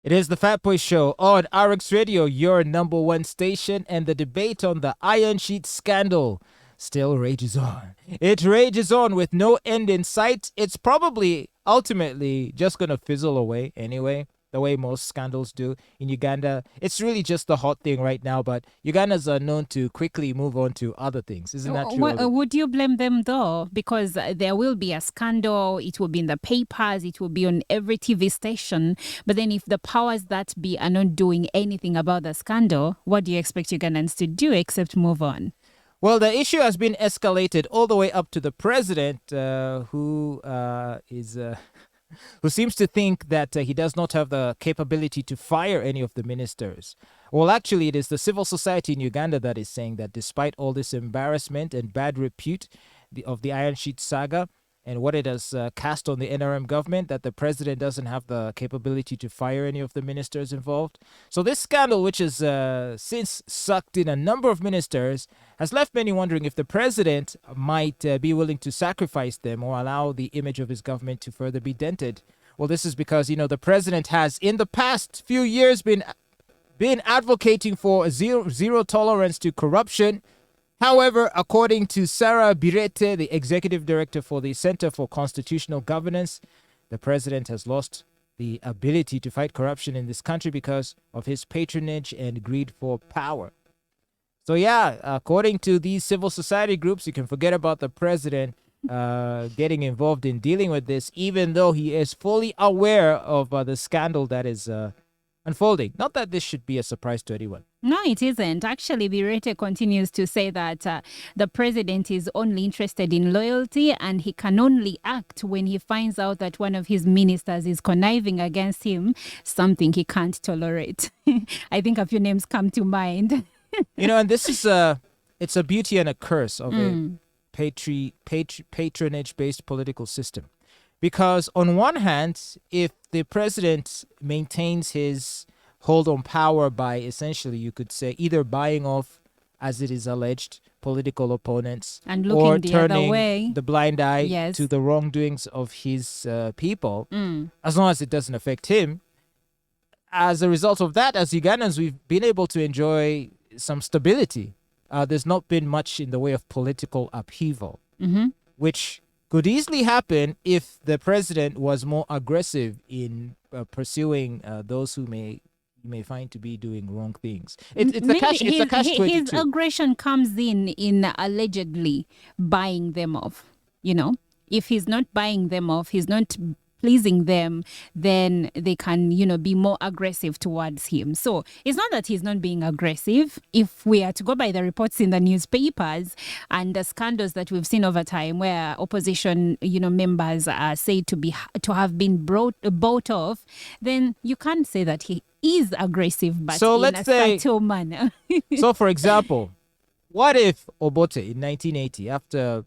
It is the Fat Boy Show on RX Radio, your number one station, and the debate on the Iron Sheet scandal still rages on. It rages on with no end in sight. It's probably ultimately just going to fizzle away anyway, the way most scandals do in Uganda. It's really just the hot thing right now, but Ugandans are known to quickly move on to other things. Isn't that true? Would you blame them though? Because there will be a scandal, it will be in the papers, it will be on every TV station. But then if the powers that be are not doing anything about the scandal, what do you expect Ugandans to do except move on? Well, the issue has been escalated all the way up to the president, who seems to think that he does not have the capability to fire any of the ministers. Well, actually, it is the civil society in Uganda that is saying that despite all this embarrassment and bad repute of the Iron Sheet saga and what it has cast on the NRM government, that the president doesn't have the capability to fire any of the ministers involved. So this scandal, which has since sucked in a number of ministers, has left many wondering if the president might be willing to sacrifice them or allow the image of his government to further be dented. Well, this is because, the president has in the past few years been advocating for zero tolerance to corruption. However, according to Sarah Birete, the executive director for the Center for Constitutional Governance, the president has lost the ability to fight corruption in this country because of his patronage and greed for power. So yeah, according to these civil society groups, you can forget about the president getting involved in dealing with this, even though he is fully aware of the scandal that is unfolding. Not that this should be a surprise to anyone. No, it isn't. Actually, Birete continues to say that the president is only interested in loyalty and he can only act when he finds out that one of his ministers is conniving against him, something he can't tolerate. I think a few names come to mind. And this is it's a beauty and a curse of a patronage-based political system. Because on one hand, if the president maintains his hold on power by essentially, you could say, either buying off, as it is alleged, political opponents and looking or the turning other way. the blind eye to the wrongdoings of his people, as long as it doesn't affect him. As a result of that, as Ugandans, we've been able to enjoy some stability. There's not been much in the way of political upheaval, which could easily happen if the president was more aggressive in pursuing those who may find to be doing wrong things. It's a catch-22. His aggression comes in allegedly buying them off. If he's not buying them off, he's not pleasing them, then they can, be more aggressive towards him. So it's not that he's not being aggressive. If we are to go by the reports in the newspapers and the scandals that we've seen over time where opposition, members are said to have been bought off, then you can't say that he is aggressive, but so in a subtle manner. So, for example, what if Obote in 1980, after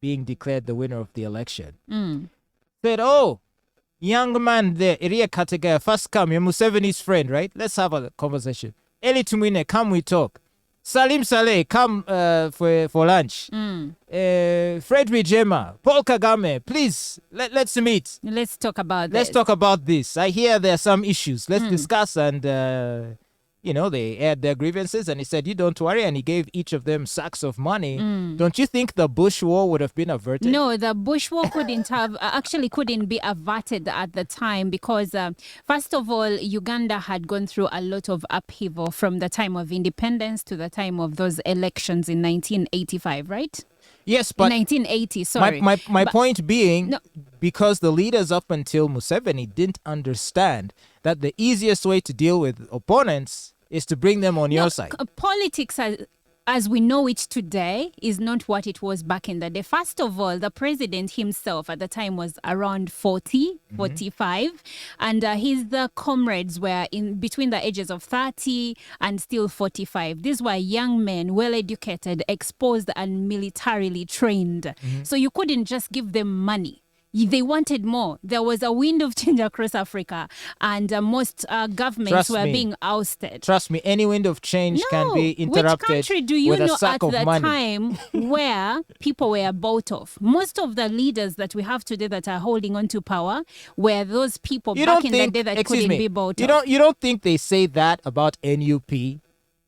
being declared the winner of the election, said, "Oh, young man there, Iria Kategaya, first come, you're Museveni's friend, right? Let's have a conversation. Eli Tumine, come we talk. Salim Saleh, come for lunch. Fred Wijema, Paul Kagame, please, let's meet. Let's talk about Let's talk about this. I hear there are some issues. Let's discuss." And, they aired their grievances and he said, "You don't worry." And he gave each of them sacks of money. Don't you think the Bush War would have been averted? No, the Bush War couldn't be averted at the time because, first of all, Uganda had gone through a lot of upheaval from the time of independence to the time of those elections in 1985, right? Yes, but 1980, sorry. My point being, because the leaders up until Museveni didn't understand that the easiest way to deal with opponents is to bring them on your side. Politics as we know it today is not what it was back in the day. First of all, the president himself at the time was around 40, 45, and his comrades were in between the ages of 30 and still 45. These were young men, well-educated, exposed and militarily trained. So you couldn't just give them money. They wanted more. There was a wind of change across Africa, and most governments Trust were me. being ousted. Trust me, any wind of change can No, be interrupted which country do you with a know sack at of the money. time where people were bought off? Most of the leaders that we have today that are holding on to power were those people You back don't in think, the day that excuse couldn't me, be bought you off. don't think they say that about NUP?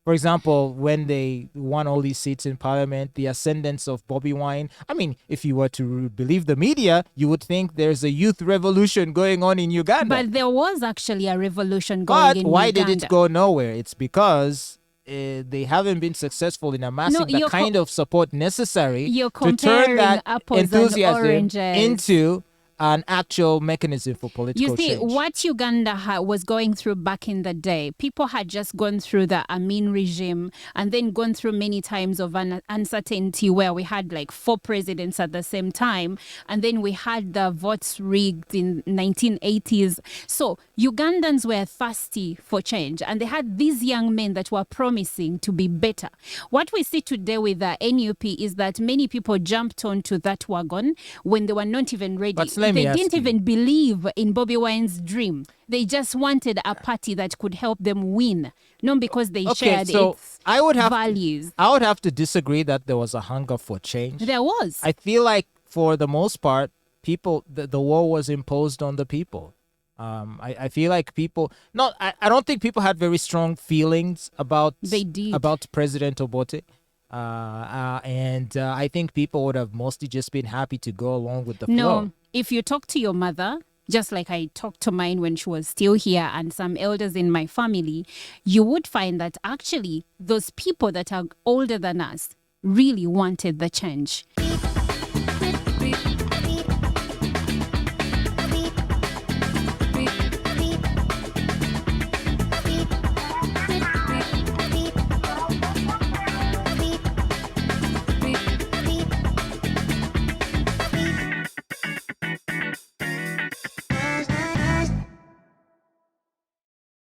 For example, when they won all these seats in parliament, the ascendance of Bobby Wine. I mean, if you were to believe the media, you would think there's a youth revolution going on in Uganda. But there was actually a revolution going But in why Uganda. did it go nowhere? It's because they haven't been successful in amassing the kind of support necessary you're to turn comparing that apples and enthusiasm oranges. into an actual mechanism for political You see, change. what Uganda was going through back in the day, people had just gone through the Amin regime and then gone through many times of uncertainty where we had like 4 presidents at the same time. And then we had the votes rigged in 1980s. So Ugandans were thirsty for change, and they had these young men that were promising to be better. What we see today with the NUP is that many people jumped onto that wagon when they were not even ready. But let me They ask didn't you. even believe in Bobby Wine's dream. They just wanted a party that could help them win, not because they shared its values. I would have to disagree that there was a hunger for change. There was. I feel like for the most part, people, the war was imposed on the people. I feel like people, I don't think people had very strong feelings about President Obote. And I think people would have mostly just been happy to go along with the flow. No, if you talk to your mother, just like I talked to mine when she was still here and some elders in my family, you would find that actually those people that are older than us really wanted the change.